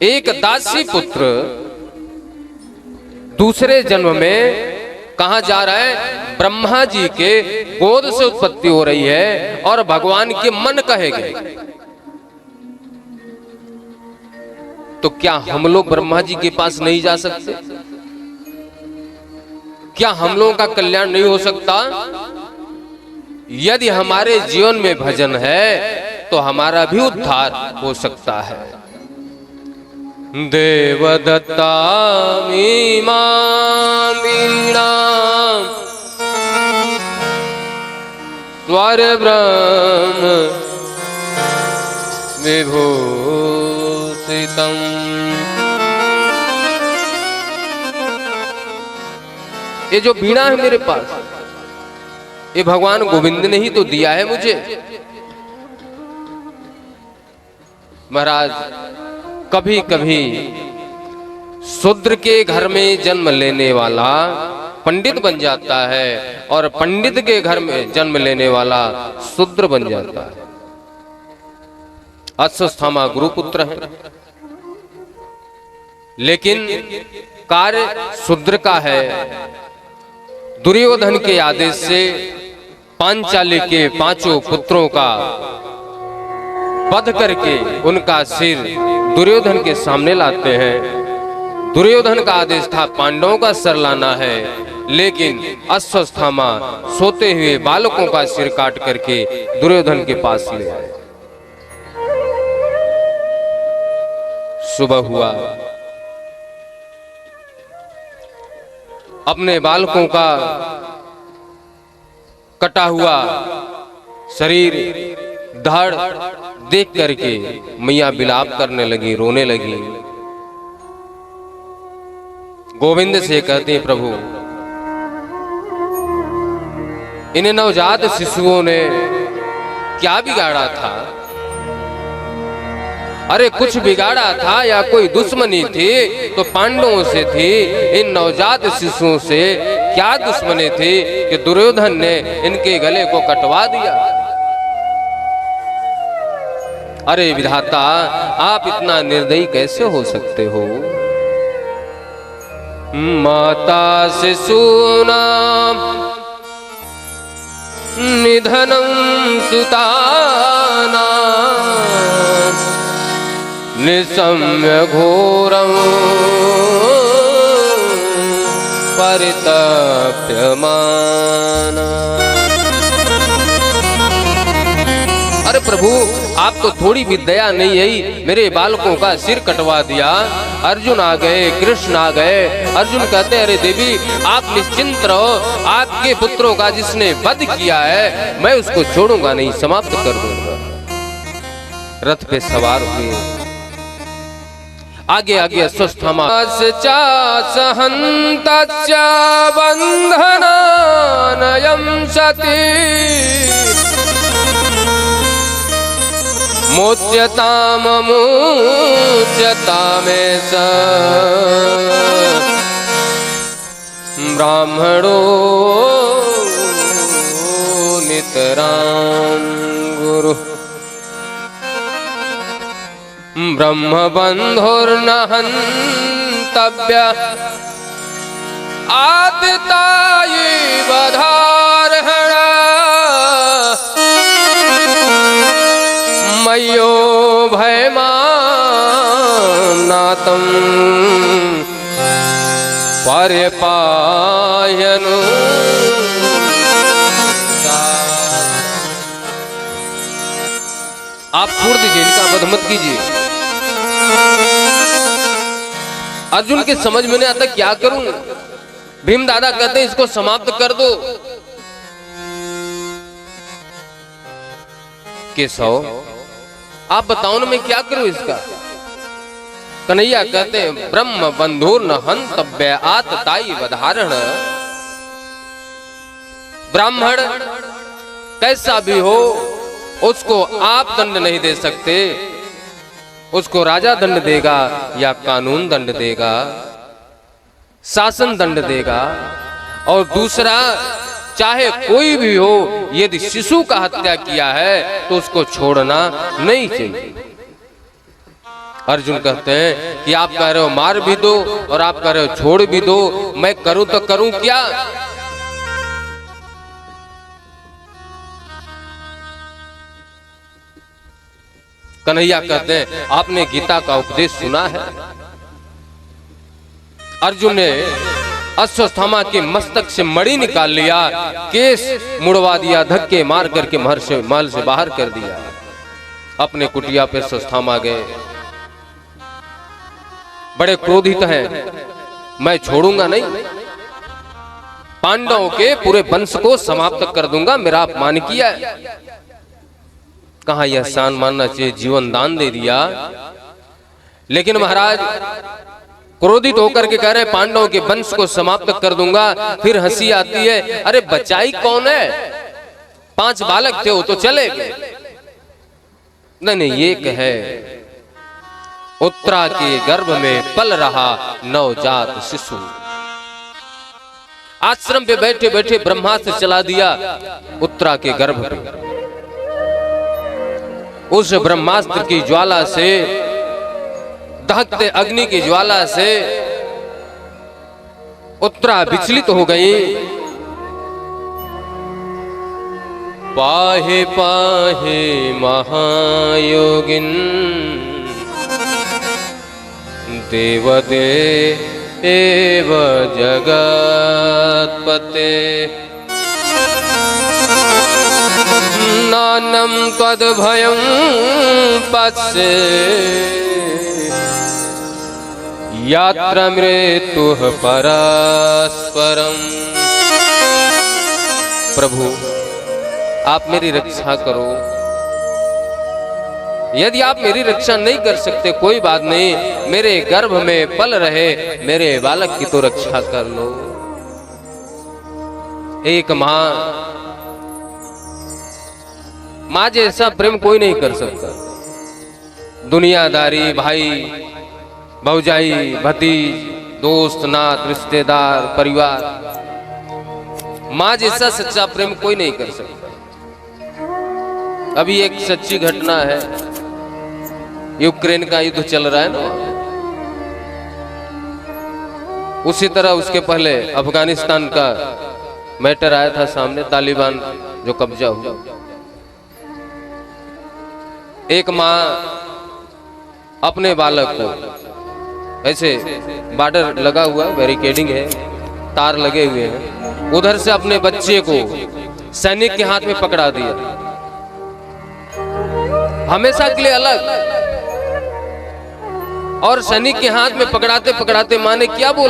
एक दासी पुत्र दूसरे जन्म में कहा जा रहा है, ब्रह्मा जी के गोद से उत्पत्ति हो रही है और भगवान के मन कहे गए। तो क्या हम लोग ब्रह्मा जी के पास नहीं जा सकते? क्या हम लोगों का कल्याण नहीं हो सकता? यदि हमारे जीवन में भजन है तो हमारा भी उद्धार हो सकता है। देवदत्ता मीना स्वर ब्रह्म विभूषितम्। ये जो बीड़ा है मेरे पास, ये भगवान गोविंद ने ही तो दिया है मुझे। महाराज, कभी कभी शूद्र के घर में जन्म लेने वाला पंडित बन जाता है और पंडित के घर में जन्म लेने वाला शूद्र बन जाता है। अश्वस्थामा गुरुपुत्र है, लेकिन कार्य शूद्र का है। दुर्योधन के आदेश से पांचाली के 5 पुत्रों का वध करके उनका सिर दुर्योधन के सामने लाते हैं। दुर्योधन का आदेश था पांडवों का सिर लाना है, लेकिन अश्वस्थामा सोते हुए बालकों का सिर काट करके दुर्योधन के पास ले आए। सुबह हुआ, अपने बालकों का कटा हुआ शरीर धड़ देख करके मैया विलाप करने लगी, रोने लगी। गोविंद से कहते हैं, प्रभु इन्हें नवजात शिशुओं ने क्या बिगाड़ा था? अरे कुछ बिगाड़ा था या कोई दुश्मनी थी तो पांडवों से थी। इन नवजात शिशुओं से क्या दुश्मनी थी कि दुर्योधन ने इनके गले को कटवा दिया? अरे विधाता, आप इतना निर्दयी कैसे हो सकते हो? माता शिशूनां निधनं सुतानां निशम्य घोरं परितप्यमाना। अरे प्रभु, आप तो थोड़ी भी दया नहीं आई, मेरे बालकों का सिर कटवा दिया। अर्जुन आ गए, कृष्ण आ गए। अर्जुन कहते हैं, अरे देवी आप निश्चिंत रहो, आपके पुत्रों का जिसने वध किया है मैं उसको छोड़ूंगा नहीं, समाप्त कर दूंगा। रथ पे सवार हुए, आगे आगे अश्वस्थामा सहन्तस्य बन्धनानयं सति मोच्यतामेष ब्राह्मणो नितरां गुरु ब्रह्मबन्धुर्न हन्तव्य आततायि वधार्हण मय्यो भयमानातं पर्यपायनु। आप छोड़ दीजिए, इनका वध मत कीजिए। अर्जुन के समझ में नहीं आता क्या करूं। भीम दादा कहते हैं इसको समाप्त कर दो। केशव, आप बताओ ना मैं क्या करूं इसका? कन्हैया कहते हैं, ब्रह्म बंधुर न हन्तव्य आततायि वधारण। ब्राह्मण कैसा भी हो उसको आप दंड नहीं दे सकते, उसको राजा दंड देगा या कानून दंड देगा, शासन दंड देगा। और दूसरा, चाहे कोई भी हो, यदि शिशु का हत्या किया है तो उसको छोड़ना नहीं चाहिए। अर्जुन कहते हैं कि आप कह रहे हो मार भी दो और आप कह रहे हो छोड़ भी दो, मैं करूं तो करूं क्या? कन्हैया कहते हैं आपने गीता का उपदेश सुना है? अर्जुन ने अश्वत्थामा के मस्तक से मणि निकाल लिया, केस मुड़वा दिया, धक्के मार करके महल से बाहर कर दिया। अपने कुटिया पे अश्वत्थामा गए, बड़े क्रोधित हैं, मैं छोड़ूंगा नहीं, पांडवों के पूरे वंश को समाप्त कर दूंगा, मेरा अपमान किया है। कहां यह एहसान मानना चाहिए, जीवन दान दे दिया। लेकिन महाराज क्रोधित होकर के कह रहे पांडवों के वंश को समाप्त कर दूंगा। फिर हंसी आती है, अरे बचाई कौन है? 5 बालक थे, वो तो चले गए। नहीं, ये कहे उत्तरा के गर्भ में पल रहा नवजात शिशु। आश्रम पे बैठे बैठे ब्रह्मास्त्र चला दिया उत्तरा के गर्भ पे। उस ब्रह्मास्त्र की ज्वाला से, दहकते अग्नि की ज्वाला से उत्तरा विचलित हो गई। पाहे पाहे महायोगिन देवदेव जगत्पते नानं त्वद्भयं पश्ये यात्रा मृत्युः परस्परम। प्रभु आप मेरी रक्षा करो, यदि आप मेरी रक्षा नहीं कर सकते कोई बात नहीं, मेरे गर्भ में पल रहे मेरे बालक की तो रक्षा कर लो। एक मां जैसा प्रेम कोई नहीं कर सकता। दुनियादारी, भाई भौजाई, भतीज, दोस्त, नात, रिश्तेदार, परिवार, मां जैसा सच्चा प्रेम कोई नहीं कर सकता। अभी एक सच्ची घटना है, यूक्रेन का युद्ध चल रहा है ना, उसी तरह उसके पहले अफगानिस्तान का मैटर आया था सामने, तालिबान जो कब्जा हुआ। एक मां अपने बालक को, ऐसे बॉर्डर लगा हुआ, बैरिकेडिंग है, तार लगे हुए हैं, उधर से अपने बच्चे को सैनिक के हाथ में पकड़ा दिया, हमेशा के लिए अलग। और सैनिक के हाथ में पकड़ाते पकड़ाते मां ने क्या बोला